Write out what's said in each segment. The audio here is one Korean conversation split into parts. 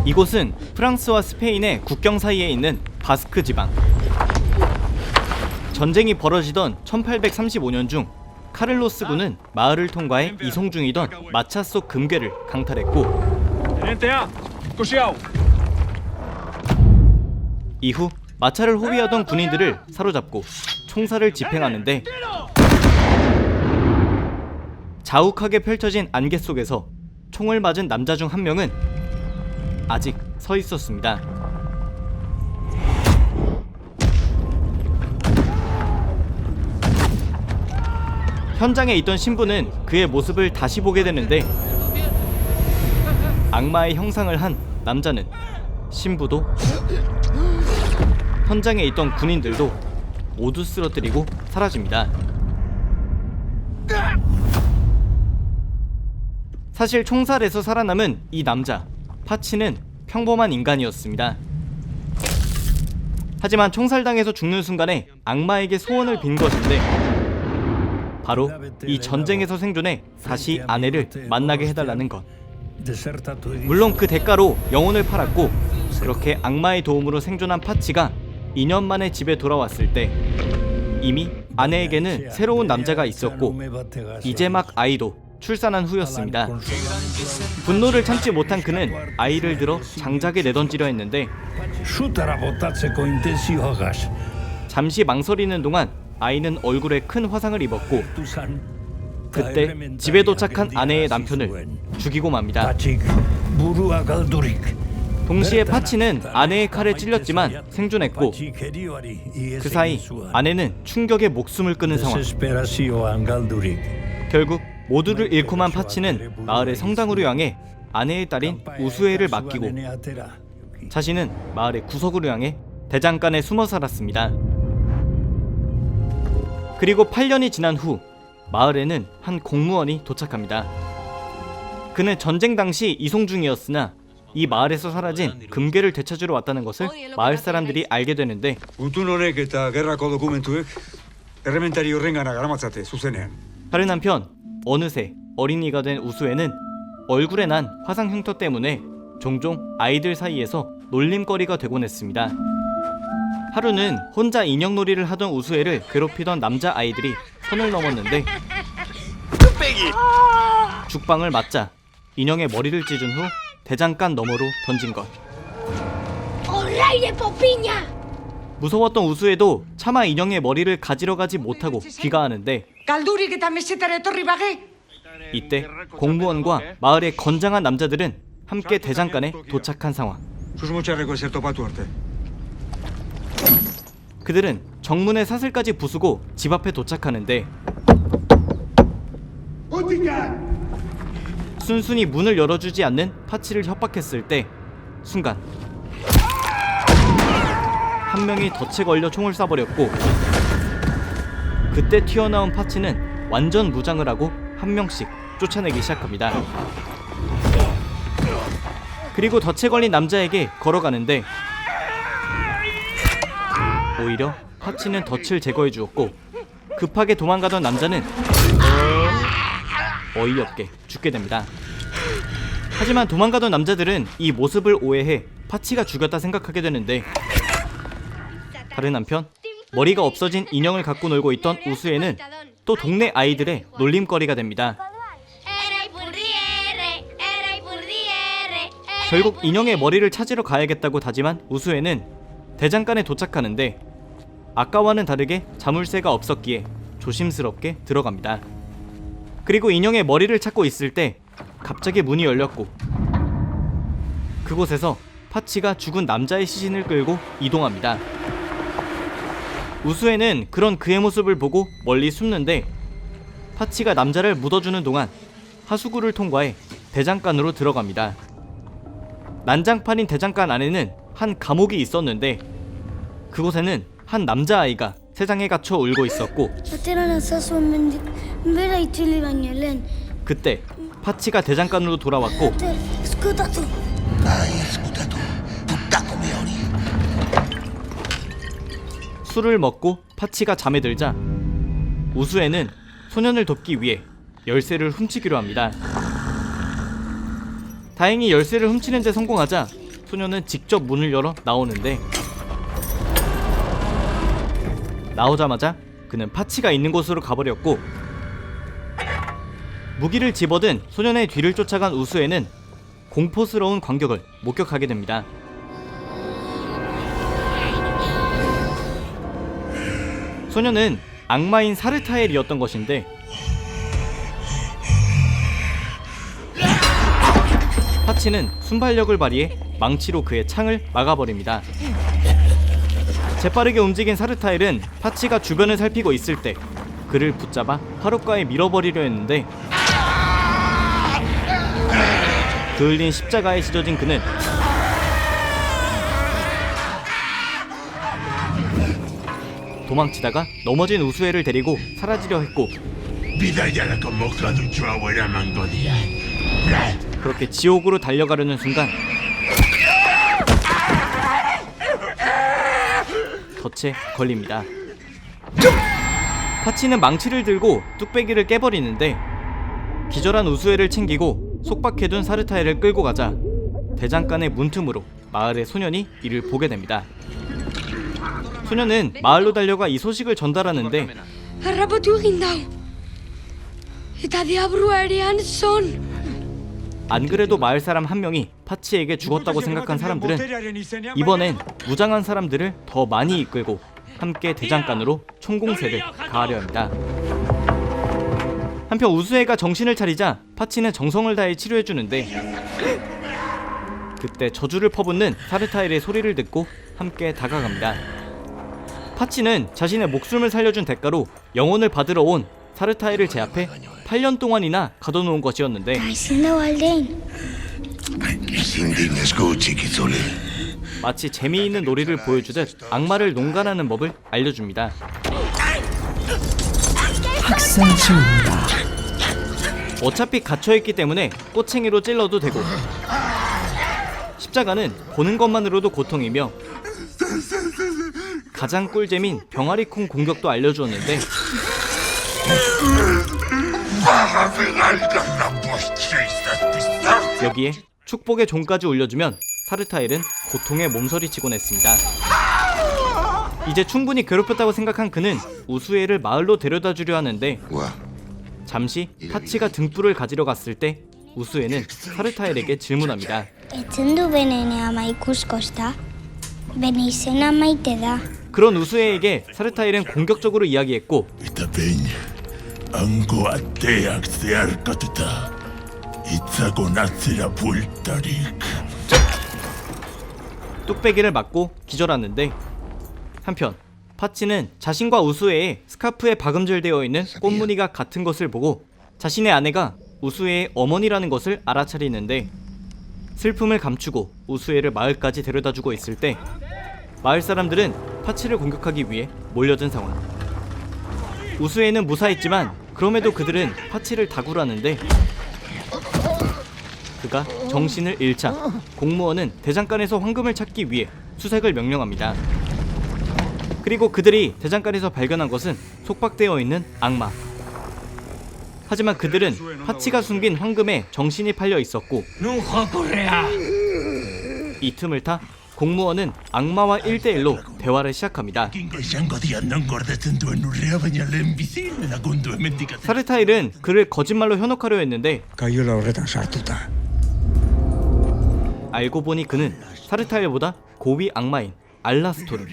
이곳은 프랑스와 스페인의 국경 사이에 있는 바스크 지방. 전쟁이 벌어지던 1835년 중 카를로스 군은 마을을 통과해 이송 중이던 마차 속 금괴를 강탈했고, 이후 마차를 호위하던 군인들을 사로잡고 총살을 집행하는데, 자욱하게 펼쳐진 안개 속에서 총을 맞은 남자 중 한 명은 아직 서 있었습니다. 현장에 있던 신부는 그의 모습을 다시 보게 되는데, 악마의 형상을 한 남자는 신부도 현장에 있던 군인들도 모두 쓰러뜨리고 사라집니다. 사실 총살에서 살아남은 이 남자 파치는 평범한 인간이었습니다. 하지만 총살당해서 죽는 순간에 악마에게 소원을 빈 것인데, 바로 이 전쟁에서 생존해 다시 아내를 만나게 해달라는 것. 물론 그 대가로 영혼을 팔았고, 그렇게 악마의 도움으로 생존한 파치가 2년 만에 집에 돌아왔을 때 이미 아내에게는 새로운 남자가 있었고, 이제 막 아이도 출산한 후였습니다. 분노를 참지 못한 그는 아이를 들어 장작에 내던지려 했는데, 잠시 망설이는 동안 아이는 얼굴에 큰 화상을 입었고, 그때 집에 도착한 아내의 남편을 죽이고 맙니다. 동시에 파치는 아내의 칼에 찔렸지만 생존했고, 그 사이 아내는 충격에 목숨을 끊은 상황. 결국 모두를 잃고만 파치는 마을의 성당으로 향해 아내의 딸인 우수에를 맡기고, 자신은 마을의 구석으로 향해 대장간에 숨어 살았습니다. 그리고 8년이 지난 후 마을에는 한 공무원이 도착합니다. 그는 전쟁 당시 이송 중이었으나 이 마을에서 사라진 금괴를 되찾으러 왔다는 것을 마을 사람들이 알게 되는데, 다른 한편 어느새 어린이가 된 우수에는 얼굴에 난 화상 흉터 때문에 종종 아이들 사이에서 놀림거리가 되곤 했습니다. 하루는 혼자 인형놀이를 하던 우수에를 괴롭히던 남자아이들이 선을 넘었는데, 죽방을 맞자 인형의 머리를 찢은 후 대장간 너머로 던진 것. 무서웠던 우수에도 차마 인형의 머리를 가지러 가지 못하고 귀가하는데, 이때 공무원과 마을의 건장한 남자들은 함께 대장간에 도착한 상황. 그들은 정문의 사슬까지 부수고 집 앞에 도착하는데, 순순히 문을 열어주지 않는 파치를 협박했을 때 순간 한 명이 덫에 걸려 총을 쏴버렸고, 그때 튀어나온 파치는 완전 무장을 하고 한 명씩 쫓아내기 시작합니다. 그리고 덫에 걸린 남자에게 걸어가는데, 오히려 파치는 덫을 제거해 주었고, 급하게 도망가던 남자는 어이없게 죽게 됩니다. 하지만 도망가던 남자들은 이 모습을 오해해 파치가 죽였다 생각하게 되는데, 다른 한편 머리가 없어진 인형을 갖고 놀고 있던 우수에는 또 동네 아이들의 놀림거리가 됩니다. 결국 인형의 머리를 찾으러 가야겠다고 다짐한 우수에는 대장간에 도착하는데, 아까와는 다르게 자물쇠가 없었기에 조심스럽게 들어갑니다. 그리고 인형의 머리를 찾고 있을 때 갑자기 문이 열렸고, 그곳에서 파치가 죽은 남자의 시신을 끌고 이동합니다. 우수에는 그런 그의 모습을 보고 멀리 숨는데, 파치가 남자를 묻어주는 동안 하수구를 통과해 대장간으로 들어갑니다. 난장판인 대장간 안에는 한 감옥이 있었는데, 그곳에는 한 남자아이가 세상에 갇혀 울고 있었고, 그때 파치가 대장간으로 돌아왔고, 술을 먹고 파치가 잠에 들자 우수에는 소년을 돕기 위해 열쇠를 훔치기로 합니다. 다행히 열쇠를 훔치는 데 성공하자 소녀는 직접 문을 열어 나오는데 나오자마자 그는 파치가 있는 곳으로 가버렸고 무기를 집어든 소년의 뒤를 쫓아간 우수에는 공포스러운 광경을 목격하게 됩니다. 소년은 악마인 사르타엘이었던 것인데 파치는 순발력을 발휘해 망치로 그의 창을 막아버립니다. 재빠르게 움직인 사르타엘은 파치가 주변을 살피고 있을 때 그를 붙잡아 화롯가에 밀어버리려 했는데 그을린 십자가에 찢어진 그는 도망치다가 넘어진 우수에를 데리고 사라지려 했고 그렇게 지옥으로 달려가려는 순간 덫에 걸립니다. 파치는 망치를 들고 뚝배기를 깨버리는데 기절한 우수에를 챙기고 속박해둔 사르타엘을 끌고 가자 대장간의 문틈으로 마을의 소년이 이를 보게 됩니다. 소년은 마을로 달려가 이 소식을 전달하는데 안 그래도 마을 사람 한 명이 파치에게 죽었다고 생각한 사람들은 이번엔 무장한 사람들을 더 많이 이끌고 함께 대장간으로 총공세를 가하려 합니다. 한편 우수에가 정신을 차리자 파치는 정성을 다해 치료해주는데 그때 저주를 퍼붓는 사르타엘의 소리를 듣고 함께 다가갑니다. 파치는 자신의 목숨을 살려준 대가로 영혼을 받으러 온 사르타엘을 제압해 8년 동안이나 가둬놓은 것이었는데 마치 재미있는 놀이를 보여주듯 악마를 농간하는 법을 알려줍니다. 학살 중입니다. 어차피 갇혀있기 때문에 꼬챙이로 찔러도 되고 십자가는 보는 것만으로도 고통이며 가장 꿀잼인 병아리콩 공격도 알려주었는데 여기에 축복의 종까지 올려주면 사르타엘은 고통에 몸서리치곤 했습니다. 이제 충분히 괴롭혔다고 생각한 그는 우수에를 마을로 데려다 주려 하는데 잠시 파치가 등불을 가지러 갔을 때 우수에는 사르타엘에게 질문합니다. 그런 우수에에게 사르타엘은 공격적으로 이야기했고 뚝배기를 맞고 기절하는데 한편 파치는 자신과 우수에의 스카프에 박음질되어 있는 꽃무늬가 같은 것을 보고 자신의 아내가 우수에의 어머니라는 것을 알아차리는데 슬픔을 감추고 우수에를 마을까지 데려다주고 있을 때 마을 사람들은 파치를 공격하기 위해 몰려든 상황. 우수에는 무사했지만 그럼에도 그들은 파치를 다굴하는데 그가 정신을 잃자 공무원은 대장간에서 황금을 찾기 위해 수색을 명령합니다. 그리고 그들이 대장간에서 발견한 것은 속박되어 있는 악마. 하지만 그들은 파치가 숨긴 황금에 정신이 팔려 있었고 이 틈을 타 공무원은 악마와 1대1로 대화를 시작합니다. 사르타엘은 그를 거짓말로 현혹하려 했는데 알고 보니 그는 사르타엘보다 고위 악마인 알라스토르.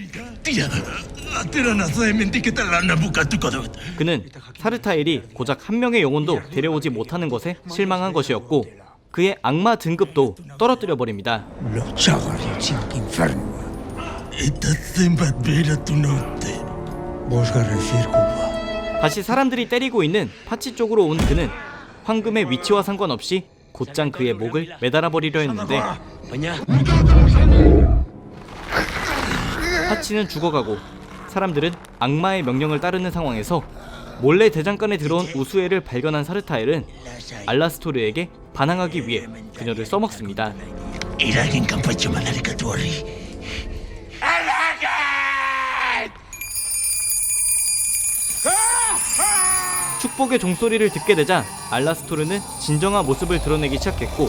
그는 사르타엘이 고작 한 명의 영혼도 데려오지 못하는 것에 실망한 것이었고 그의 악마 등급도 떨어뜨려 버립니다. 다시 사람들이 때리고 있는 파치 쪽으로 온 그는 황금의 위치와 상관없이 곧장 그의 목을 매달아 버리려 했는데 파치는 죽어가고 사람들은 악마의 명령을 따르는 상황에서 몰래 대장간에 들어온 우수에를 발견한 사르타엘은 알라스토르에게 반항하기 위해 그녀를 써먹습니다. 축복의 종소리를 듣게 되자 알라스토르는 진정한 모습을 드러내기 시작했고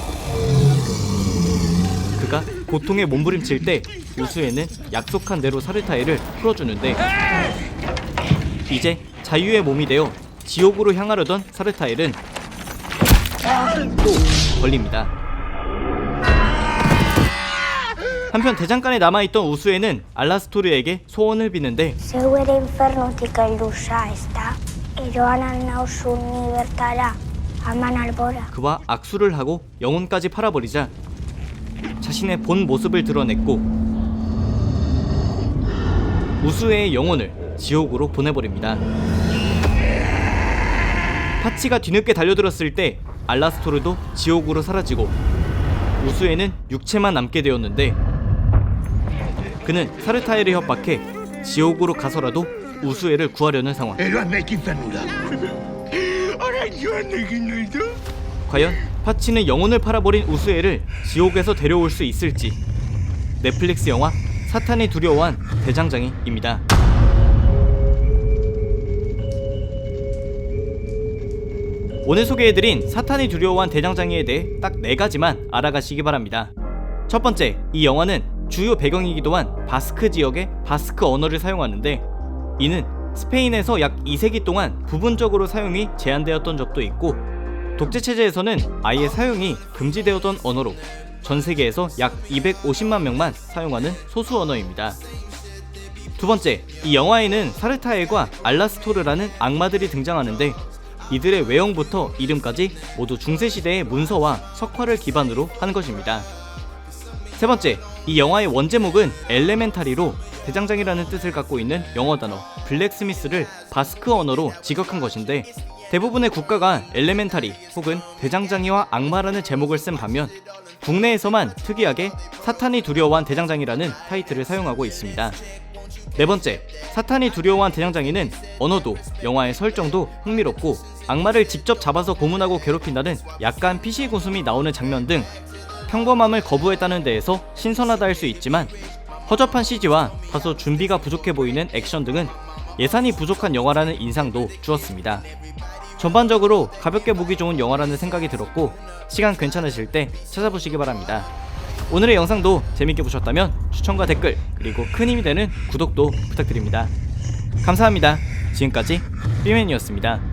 그가 고통에 몸부림칠 때 우수에는 약속한 대로 사르타에를 풀어주는데 이제 자유의 몸이 되어 지옥으로 향하려던 사르타엘은 또 걸립니다. 한편 대장간에 남아있던 우수에는 알라스토르에게 소원을 비는데 Se el infierno te caerá está, y Joana no su libertará, aman albora. 그와 악수를 하고 영혼까지 팔아버리자 자신의 본 모습을 드러냈고 우수에의 영혼을 지옥으로 보내버립니다. 파치가 뒤늦게 달려들었을 때 알라스토르도 지옥으로 사라지고 우수에는 육체만 남게 되었는데 그는 사르타엘을 협박해 지옥으로 가서라도 우수에를 구하려는 상황. 과연 파치는 영혼을 팔아버린 우수에를 지옥에서 데려올 수 있을지. 넷플릭스 영화 사탄이 두려워한 대장장이입니다. 오늘 소개해드린 사탄이 두려워한 대장장이에 대해 딱 4가지만 알아가시기 바랍니다. 첫 번째, 이 영화는 주요 배경이기도 한 바스크 지역의 바스크 언어를 사용하는데 이는 스페인에서 약 2세기 동안 부분적으로 사용이 제한되었던 적도 있고 독재체제에서는 아예 사용이 금지되었던 언어로 전 세계에서 약 250만 명만 사용하는 소수 언어입니다. 두 번째, 이 영화에는 사르타엘과 알라스토르라는 악마들이 등장하는데 이들의 외형부터 이름까지 모두 중세시대의 문서와 석화를 기반으로 한 것입니다. 세 번째, 이 영화의 원제목은 엘레멘타리로 대장장이라는 뜻을 갖고 있는 영어 단어 블랙스미스를 바스크 언어로 직역한 것인데 대부분의 국가가 엘레멘타리 혹은 대장장이와 악마라는 제목을 쓴 반면 국내에서만 특이하게 사탄이 두려워한 대장장이라는 타이틀을 사용하고 있습니다. 네 번째, 사탄이 두려워한 대장장이는 언어도 영화의 설정도 흥미롭고 악마를 직접 잡아서 고문하고 괴롭힌다는 약간 피시 웃음이 나오는 장면 등 평범함을 거부했다는 데에서 신선하다 할 수 있지만 허접한 CG와 다소 준비가 부족해 보이는 액션 등은 예산이 부족한 영화라는 인상도 주었습니다. 전반적으로 가볍게 보기 좋은 영화라는 생각이 들었고 시간 괜찮으실 때 찾아보시기 바랍니다. 오늘의 영상도 재밌게 보셨다면 추천과 댓글 그리고 큰 힘이 되는 구독도 부탁드립니다. 감사합니다. 지금까지 삐맨이었습니다.